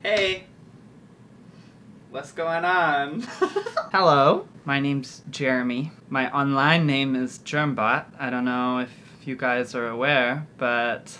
Hey, what's going on? Hello, my name's Jeremy. My online name is Germbot. I don't know if you guys are aware, but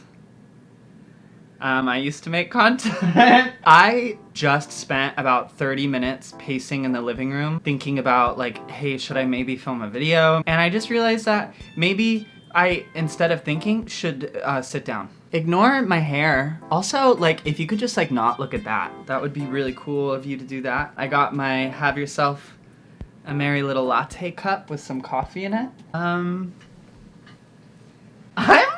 I used to make content. I just spent about 30 minutes pacing in the living room thinking about like, hey, should I maybe film a video? And I just realized that maybe I, instead of thinking, should sit down. Ignore my hair. Also, like, if you could just like not look at that, that would be really cool of you to do that. I got my have yourself a merry little latte cup with some coffee in it. I'm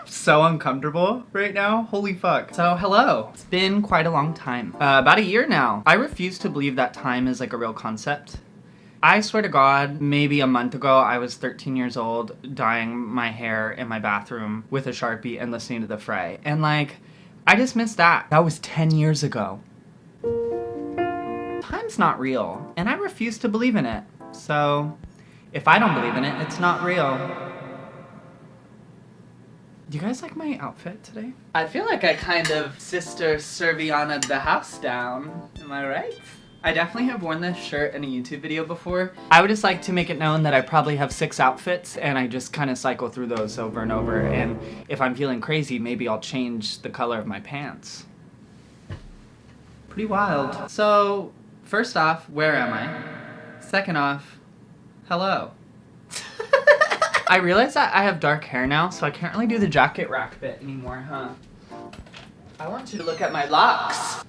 so uncomfortable right now. Holy fuck. So hello. It's been quite a long time. About a year now. I refuse to believe that time is like a real concept. I swear to God, maybe a month ago, I was 13 years old, dyeing my hair in my bathroom with a Sharpie and listening to The Fray. And like, I just missed that. That was 10 years ago. Time's not real, and I refuse to believe in it. So, if I don't believe in it, it's not real. Do you guys like my outfit today? I feel like I kind of Sister Serviana'd the house down. Am I right? I definitely have worn this shirt in a YouTube video before. I would just like to make it known that I probably have 6 outfits and I just kind of cycle through those over and over, and if I'm feeling crazy, maybe I'll change the color of my pants. Pretty wild. So, first off, where am I? Second off, hello. I realize that I have dark hair now, so I can't really do the jacket rack bit anymore, huh? I want you to look at my locks.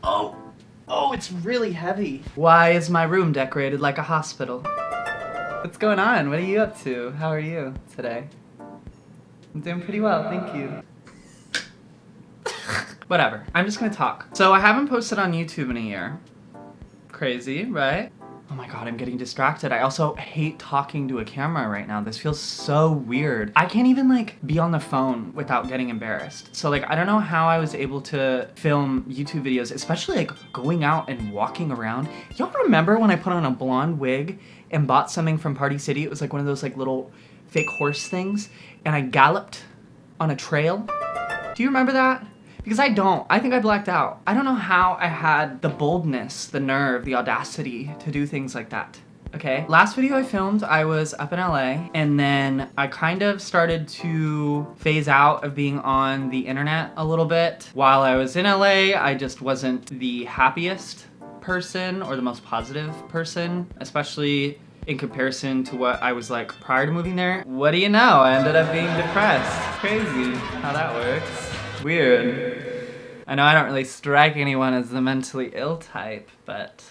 Oh, it's really heavy. Why is my room decorated like a hospital? What's going on? What are you up to? How are you today? I'm doing pretty well, thank you. Whatever, I'm just gonna talk. So I haven't posted on YouTube in a year. Crazy, right? Oh my God, I'm getting distracted. I also hate talking to a camera right now. This feels so weird. I can't even like be on the phone without getting embarrassed. So like, I don't know how I was able to film YouTube videos, especially like going out and walking around. Y'all remember when I put on a blonde wig and bought something from Party City? It was like one of those like little fake horse things, and I galloped on a trail. Do you remember that? Because I don't. I think I blacked out. I don't know how I had the boldness, the nerve, the audacity to do things like that. Okay? Last video I filmed, I was up in LA, and then I kind of started to phase out of being on the internet a little bit. While I was in LA, I just wasn't the happiest person or the most positive person, especially in comparison to what I was like prior to moving there. What do you know? I ended up being depressed. It's crazy how that works. Weird. I know I don't really strike anyone as the mentally ill type, but...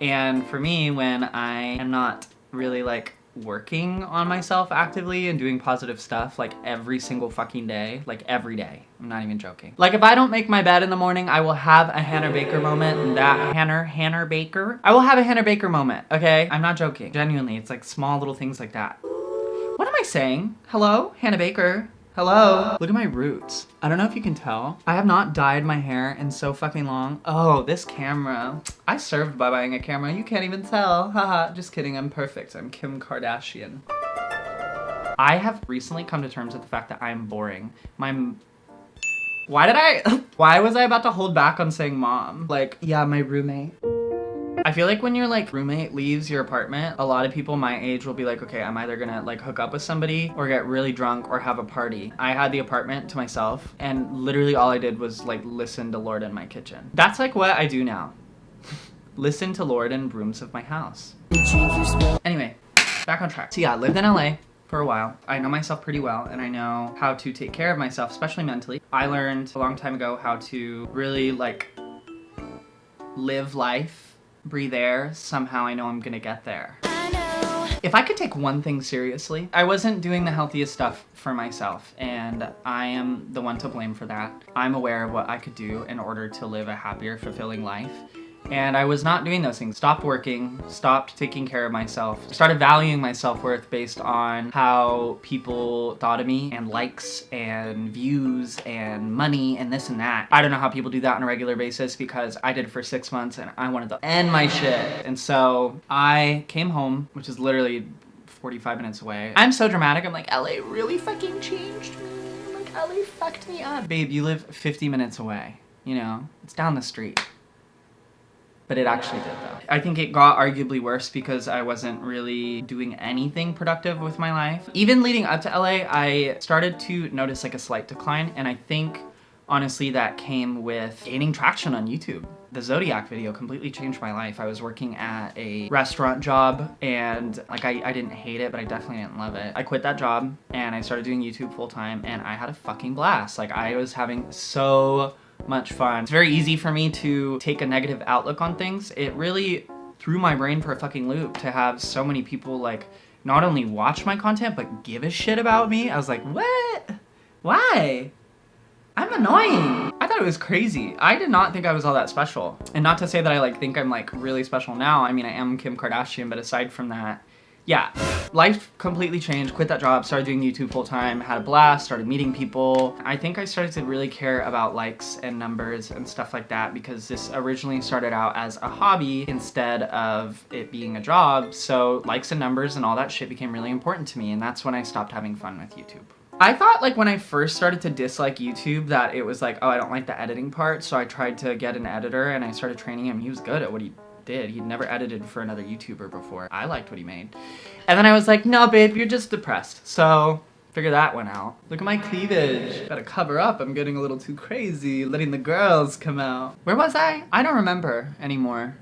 And for me, when I am not really like working on myself actively and doing positive stuff like every single fucking day, like every day, I'm not even joking. Like if I don't make my bed in the morning, I will have a Hannah Baker moment, and that Hannah Baker? I will have a Hannah Baker moment, okay? I'm not joking. Genuinely, it's like small little things like that. What am I saying? Hello, Hannah Baker? Hello? Look at my roots. I don't know if you can tell. I have not dyed my hair in so fucking long. Oh, this camera. I served by buying a camera. You can't even tell. Haha, just kidding. I'm perfect. I'm Kim Kardashian. I have recently come to terms with the fact that I'm boring. Why was I about to hold back on saying mom? Like, yeah, my roommate. I feel like when your like roommate leaves your apartment, a lot of people my age will be like, okay, I'm either gonna like hook up with somebody or get really drunk or have a party. I had the apartment to myself, and literally all I did was like listen to Lord in my kitchen. That's like what I do now. Listen to Lord in rooms of my house. Anyway, back on track. So yeah, I lived in LA for a while. I know myself pretty well, and I know how to take care of myself, especially mentally. I learned a long time ago how to really like live life. Breathe air, somehow I know I'm gonna get there. If I could take one thing seriously, I wasn't doing the healthiest stuff for myself, and I am the one to blame for that. I'm aware of what I could do in order to live a happier, fulfilling life, and I was not doing those things. Stopped working, stopped taking care of myself, started valuing my self-worth based on how people thought of me, and likes and views and money and this and that. I don't know how people do that on a regular basis, because I did it for 6 months and I wanted to end my shit. And so I came home, which is literally 45 minutes away. I'm so dramatic. I'm like, LA really fucking changed me. Like, LA fucked me up. Babe, you live 50 minutes away. You know, it's down the street. But it actually did though. I think it got arguably worse because I wasn't really doing anything productive with my life. Even leading up to LA, I started to notice like a slight decline, and I think honestly that came with gaining traction on YouTube. The Zodiac video completely changed my life. I was working at a restaurant job and like I didn't hate it, but I definitely didn't love it. I quit that job and I started doing YouTube full time, and I had a fucking blast. Like I was having so much fun. It's very easy for me to take a negative outlook on things. It really threw my brain for a fucking loop to have so many people like not only watch my content but give a shit about me. I was like, what? Why? I'm annoying. I thought it was crazy. I did not think I was all that special. And not to say that I like think I'm like really special now. I mean, I am Kim Kardashian, but aside from that, yeah, life completely changed. Quit that job, started doing YouTube full time, had a blast, started meeting people. I think I started to really care about likes and numbers and stuff like that because this originally started out as a hobby instead of it being a job. So likes and numbers and all that shit became really important to me, and that's when I stopped having fun with YouTube. I thought like when I first started to dislike YouTube that it was like, oh, I don't like the editing part, so I tried to get an editor and I started training him. He was good at what he did. He'd never edited for another YouTuber before. I liked what he made. And then I was like, no, babe, you're just depressed. So figure that one out. Look at my cleavage. Gotta cover up. I'm getting a little too crazy, letting the girls come out. Where was I? I don't remember anymore.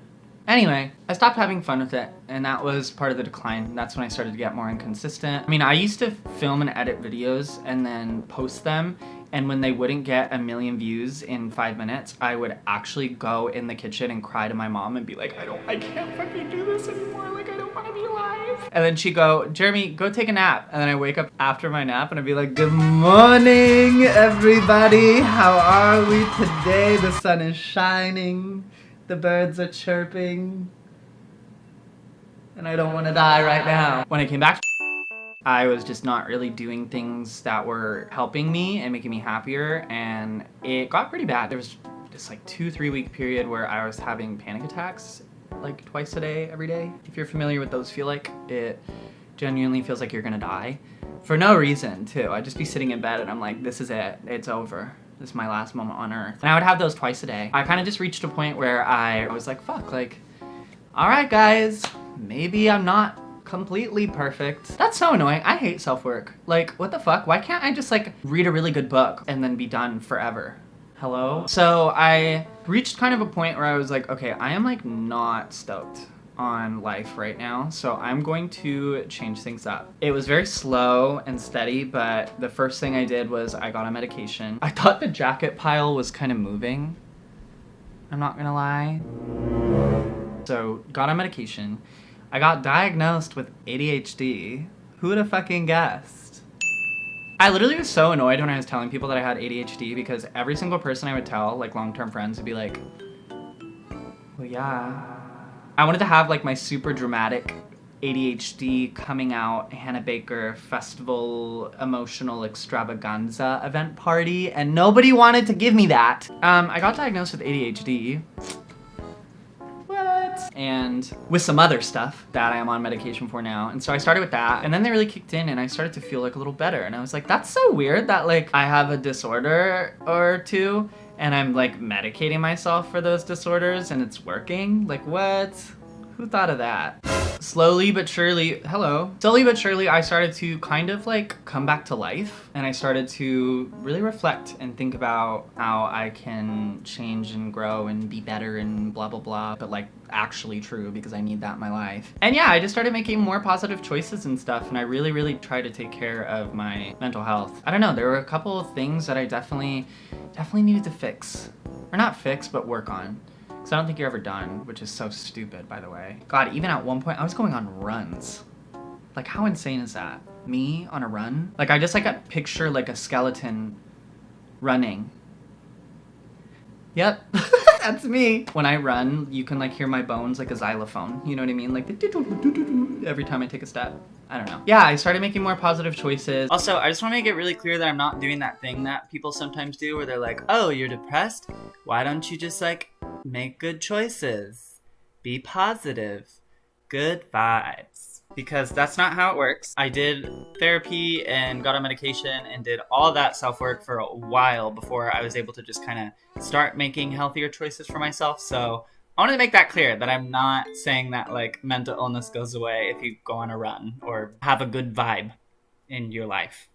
Anyway, I stopped having fun with it, and that was part of the decline. That's when I started to get more inconsistent. I mean, I used to film and edit videos and then post them, and when they wouldn't get 1 million views in 5 minutes, I would actually go in the kitchen and cry to my mom and be like, I can't fucking do this anymore, like I don't want to be alive. And then she'd go, Jeremy, go take a nap. And then I wake up after my nap and I'd be like, good morning, everybody. How are we today? The sun is shining. The birds are chirping, and I don't want to die right now. When I came back, I was just not really doing things that were helping me and making me happier, and it got pretty bad. There was this like 2-3 week period where I was having panic attacks like twice a day, every day. If you're familiar with those feel like, it genuinely feels like you're gonna die. For no reason, too. I'd just be sitting in bed and I'm like, this is it, it's over. This is my last moment on earth. And I would have those twice a day. I kind of just reached a point where I was like, fuck, like, all right, guys, maybe I'm not completely perfect. That's so annoying. I hate self-work. Like, what the fuck? Why can't I just like read a really good book and then be done forever? Hello? So I reached kind of a point where I was like, okay, I am like not stoked on life right now, so I'm going to change things up. It was very slow and steady, but the first thing I did was I got on medication. I thought the jacket pile was kind of moving, I'm not gonna lie. So got on medication. I got diagnosed with ADHD. Who would have fucking guessed? I literally was so annoyed when I was telling people that I had ADHD because every single person I would tell, like long-term friends, would be like, well, yeah. I wanted to have like my super dramatic ADHD coming out Hannah Baker festival emotional extravaganza event party, and nobody wanted to give me that. I got diagnosed with ADHD. What? And with some other stuff that I am on medication for now. And so I started with that, and then they really kicked in and I started to feel like a little better. And I was like, that's so weird that like I have a disorder or two and I'm like medicating myself for those disorders and it's working? Like what? Who thought of that? Slowly but surely, slowly but surely I started to kind of like come back to life, and I started to really reflect and think about how I can change and grow and be better and blah blah blah, but like actually true because I need that in my life. And yeah, I just started making more positive choices and stuff, and I really tried to take care of my mental health. I don't know, there were a couple of things that I definitely needed to fix. Or not fix, but work on. Because I don't think you're ever done, which is so stupid, by the way. God, even at one point, I was going on runs. Like, how insane is that? Me on a run? Like, I just like a picture like a skeleton running. Yep, that's me. When I run, you can like hear my bones like a xylophone. You know what I mean? Like the every time I take a step. I don't know. Yeah, I started making more positive choices. Also, I just want to make it really clear that I'm not doing that thing that people sometimes do where they're like, oh, you're depressed? Why don't you just like make good choices? Be positive. Good vibes. Because that's not how it works. I did therapy and got on medication and did all that self-work for a while before I was able to just kind of start making healthier choices for myself. So I want to make that clear that I'm not saying that like mental illness goes away if you go on a run or have a good vibe in your life.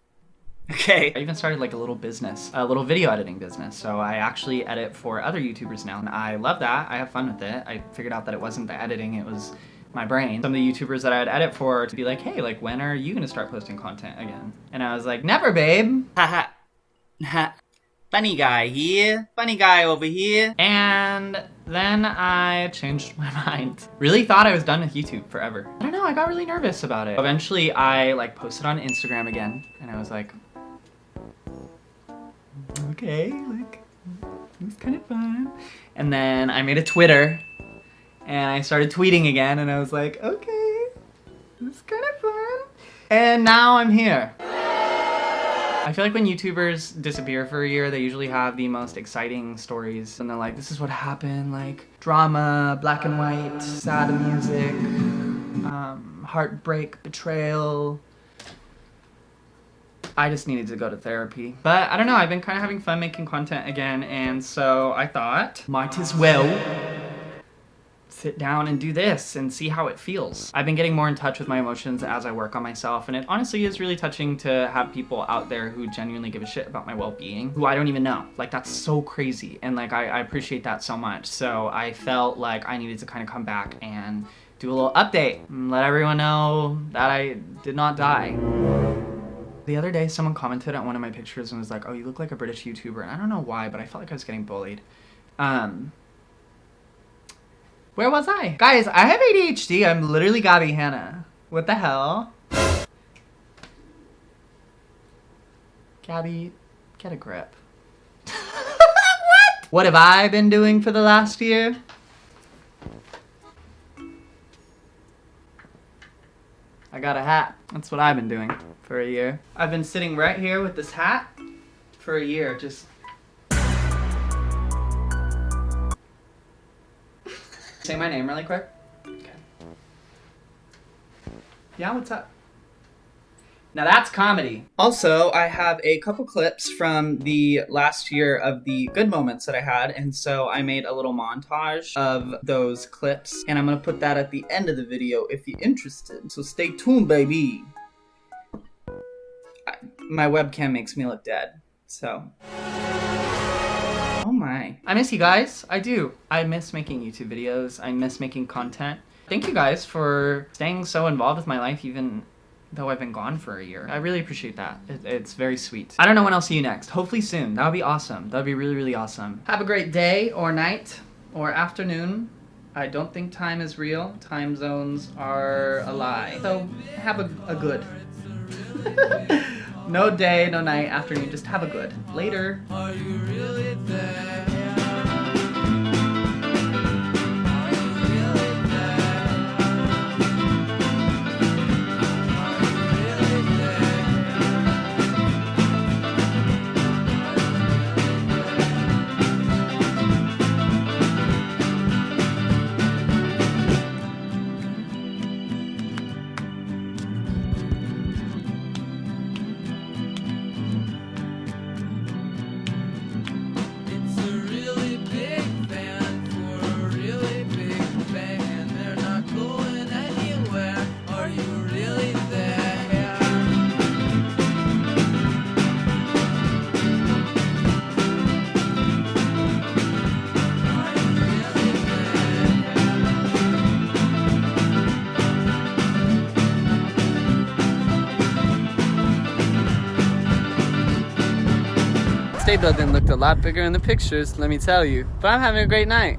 Okay. I even started like a little business, a little video editing business. So I actually edit for other YouTubers now, and I love that. I have fun with it. I figured out that it wasn't the editing, it was my brain. Some of the YouTubers that I'd edit for to be like, hey, like when are you gonna start posting content again? And I was like, never, babe. Haha. Ha. Funny guy here, funny guy over here. And then I changed my mind. Really thought I was done with YouTube forever. I don't know, I got really nervous about it. Eventually I like posted on Instagram again, and I was like, okay, like, it was kind of fun. And then I made a Twitter, and I started tweeting again, and I was like, okay, it's kind of fun. And now I'm here. I feel like when YouTubers disappear for a year, they usually have the most exciting stories. And they're like, this is what happened, like drama, black and white, sad music, heartbreak, betrayal. I just needed to go to therapy. But I don't know, I've been kind of having fun making content again, and so I thought, might as well sit down and do this and see how it feels. I've been getting more in touch with my emotions as I work on myself, and it honestly is really touching to have people out there who genuinely give a shit about my well-being, who I don't even know. Like, that's so crazy, and like I appreciate that so much. So I felt like I needed to kind of come back and do a little update and let everyone know that I did not die. The other day, someone commented on one of my pictures and was like, oh, you look like a British YouTuber. And I don't know why, but I felt like I was getting bullied. Where was I? Guys, I have ADHD. I'm literally Gabby Hanna. What the hell? Gabby, get a grip. What? What have I been doing for the last year? I got a hat. That's what I've been doing for a year. I've been sitting right here with this hat for a year, just... Say my name really quick. Okay. Yeah, what's up? Now that's comedy. Also, I have a couple clips from the last year of the good moments that I had, and so I made a little montage of those clips, and I'm gonna put that at the end of the video if you're interested. So stay tuned, baby. My webcam makes me look dead, so... Oh my. I miss you guys. I do. I miss making YouTube videos. I miss making content. Thank you guys for staying so involved with my life even though I've been gone for a year. I really appreciate that. It's very sweet. I don't know when I'll see you next. Hopefully soon. That would be awesome. That would be really, really awesome. Have a great day or night or afternoon. I don't think time is real. Time zones are a lie. So have a good. No day, no night, afternoon, just have a good. Later. Are you really there? State building looked a lot bigger in the pictures, let me tell you. But I'm having a great night.